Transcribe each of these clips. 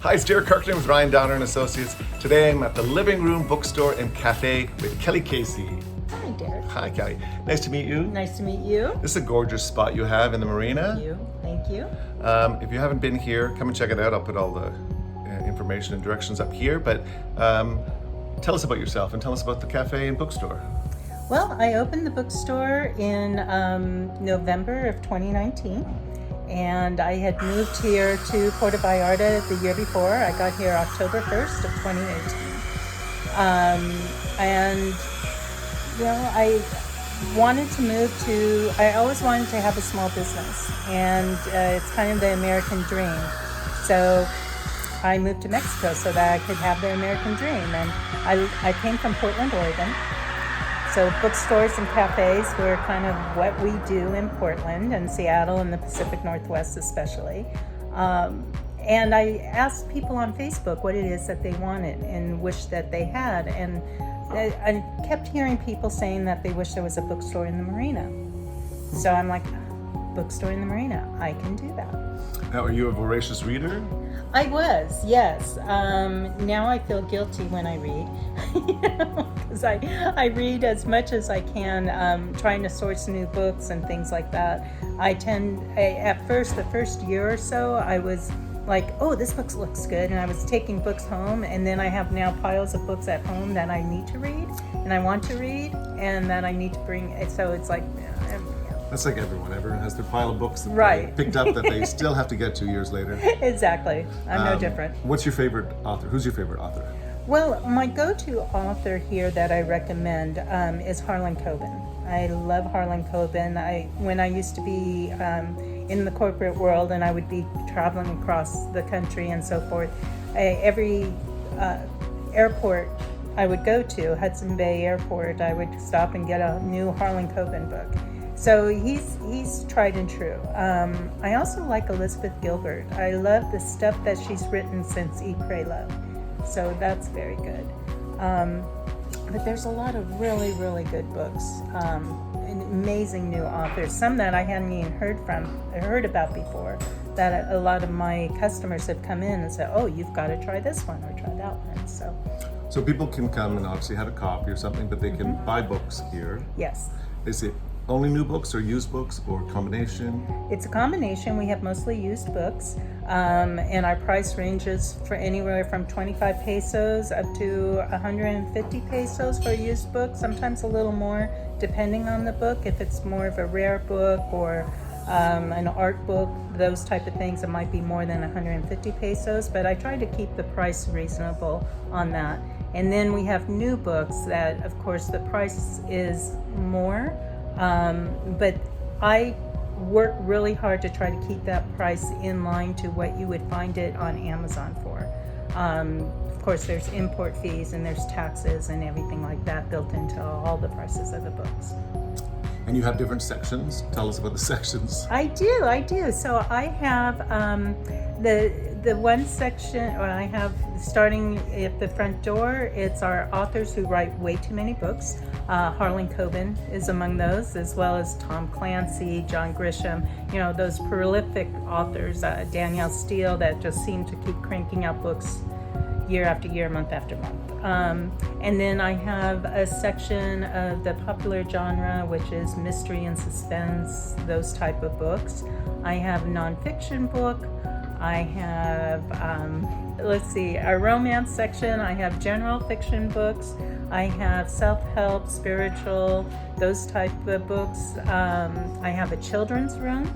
Hi, it's Derek Kirkland with Ryan Downer and Associates. Today I'm at the Living Room Bookstore and Cafe with Kelly Casey. Hi, Derek. Hi, Kelly. Nice to meet you. Nice to meet you. This is a gorgeous spot you have in the marina. Thank you. If you haven't been here, come and check it out. I'll put all the information and directions up here. But tell us about yourself and tell us about the cafe and bookstore. Well, I opened the bookstore in November of 2019, and I had moved here to Puerto Vallarta the year before. I got here October 1st of 2018. And, you know, I wanted to move to, I always wanted to have a small business, and it's kind of the American dream. So I moved to Mexico so that I could have the American dream. And I came from Portland, Oregon. So bookstores and cafes were kind of what we do in Portland and Seattle and the Pacific Northwest especially. And I asked people on Facebook what it is that they wanted and wished that they had. And I kept hearing people saying that they wish there was a bookstore in the marina. So I'm like, bookstore in the marina, I can do that. Now, are you a voracious reader? I was, yes. Now I feel guilty when I read, because I read as much as I can, trying to source new books and things like that. At first, the first year or so, I was like, oh, this book looks good, and I was taking books home, and then I have now piles of books at home that I need to read, and I want to read, and that I need to bring, so it's like, That's like everyone. Everyone has their pile of books that right. they picked up that they still have to get 2 years later. Exactly. I'm no different. What's your favorite author? Who's your favorite author? Well, my go-to author here that I recommend is Harlan Coben. I love Harlan Coben. When I used to be in the corporate world and I would be traveling across the country and so forth, every airport I would go to, Hudson Bay Airport, I would stop and get a new Harlan Coben book. So he's tried and true. I also like Elizabeth Gilbert. I love the stuff that she's written since Eat, Pray, Love. So that's very good. But there's a lot of really, really good books. And amazing new authors. Some that I hadn't even heard about before. That a lot of my customers have come in and said, "Oh, you've got to try this one or try that one." So people can come and obviously have a copy or something, but they can buy books here. Yes. Is it only new books or used books or combination? It's a combination. We have mostly used books, and our price ranges for anywhere from 25 pesos up to 150 pesos for a used book, sometimes a little more depending on the book. If it's more of a rare book or an art book, those type of things, it might be more than 150 pesos, but I try to keep the price reasonable on that. And then we have new books that, of course, the price is more. But I work really hard to try to keep that price in line to what you would find it on Amazon for. Of course, there's import fees and there's taxes and everything like that built into all the prices of the books. And you have different sections. Tell us about the sections. I do. So I have the one section, or I have starting at the front door, it's our authors who write way too many books. Harlan Coben is among those, as well as Tom Clancy, John Grisham, those prolific authors, Danielle Steele, that just seem to keep cranking out books year after year, month after month. And then I have a section of the popular genre, which is mystery and suspense, those type of books. I have a nonfiction book. I have, a romance section. I have general fiction books. I have self-help, spiritual, those type of books. I have a children's room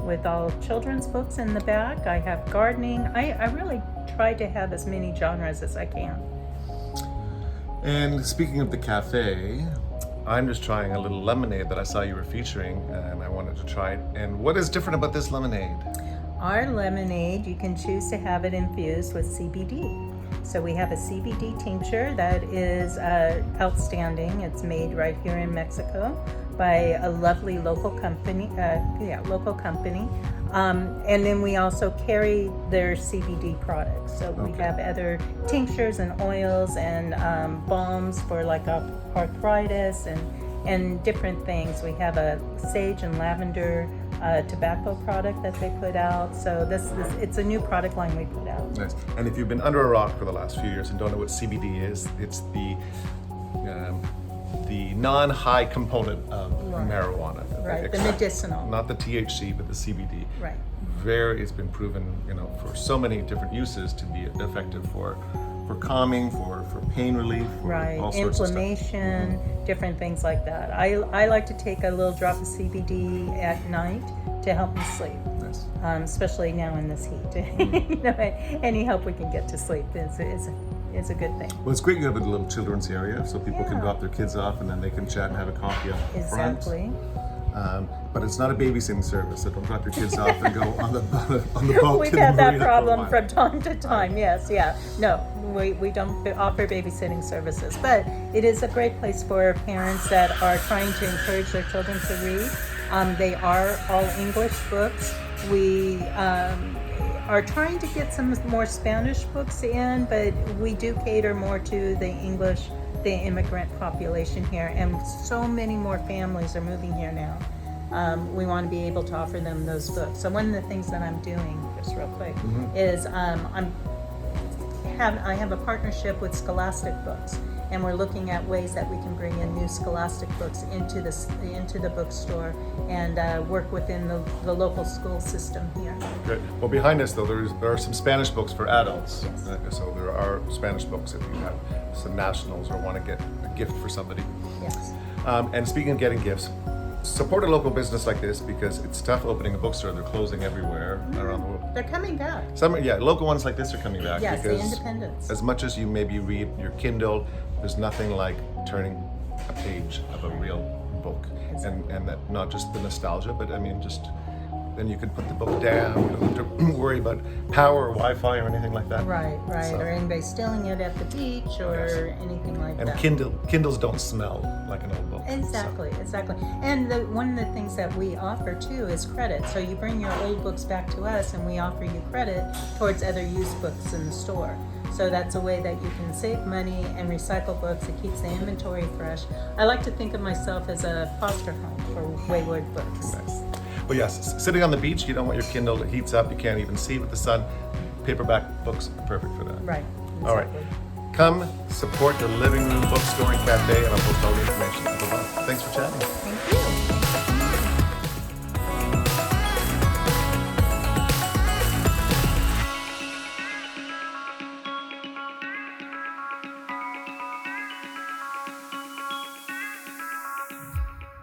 with all children's books in the back. I have gardening. I really try to have as many genres as I can. And speaking of the cafe, I'm just trying a little lemonade that I saw you were featuring, and I wanted to try it. And what is different about this lemonade? Our lemonade, you can choose to have it infused with CBD. So we have a CBD tincture that is outstanding. It's made right here in Mexico by a lovely local company. And then we also carry their CBD products. So we have other tinctures and oils and balms for like arthritis and different things. We have a sage and lavender tobacco product that they put out. So this it's a new product line we put out. Nice. And if you've been under a rock for the last few years and don't know what CBD is, it's the non-high component of marijuana. Right, the medicinal. Not the THC, but the CBD. Right. It's been proven, for so many different uses to be effective for calming, for pain relief, for Right, all sorts of stuff. inflammation, different things like that. I like to take a little drop of CBD at night to help me sleep. Nice. Especially now in this heat. Any help we can get to sleep is a good thing. Well, it's great you have a little children's area so people can Yeah. drop their kids off and then they can chat and have a coffee up front. Exactly. But it's not a babysitting service, so don't drop your kids off and go on the boat. We've to the had that marina for a problem while. from time to time. Yes, yeah. No, we don't offer babysitting services, but it is a great place for parents that are trying to encourage their children to read. They are all English books. We are trying to get some more Spanish books in, but we do cater more to the English, the immigrant population here, and so many more families are moving here now. We want to be able to offer them those books. So one of the things that I'm doing, just real quick, is I have a partnership with Scholastic Books, and we're looking at ways that we can bring in new Scholastic books into the bookstore and work within the local school system here. Good. Well, behind us though, there are some Spanish books for adults. Yes. So there are Spanish books if you have some nationals or want to get a gift for somebody. Yes. And speaking of getting gifts, support a local business like this because it's tough opening a bookstore. They're closing everywhere around the world. They're coming back. Local ones like this are coming back. Yes, the because independents. as much as you maybe read your Kindle, there's nothing like turning a page of a real book. And that not just the nostalgia, but I mean just then you can put the book down. You don't have to worry about power or Wi-Fi or anything like that. Right, So- or anybody stealing it at the beach or anything like And that. Kindles don't smell like an old book. Exactly. And one of the things that we offer too is credit. So you bring your old books back to us and we offer you credit towards other used books in the store. So that's a way that you can save money and recycle books. It keeps the inventory fresh. I like to think of myself as a foster home for wayward books. Nice. But yes, sitting on the beach, you don't want your Kindle, it heats up, you can't even see with the sun. Paperback books are perfect for that. Right. Exactly. All right. Come support the Living Room Bookstore and Cafe, and I'll post all the information above. Thanks for chatting. Thank you.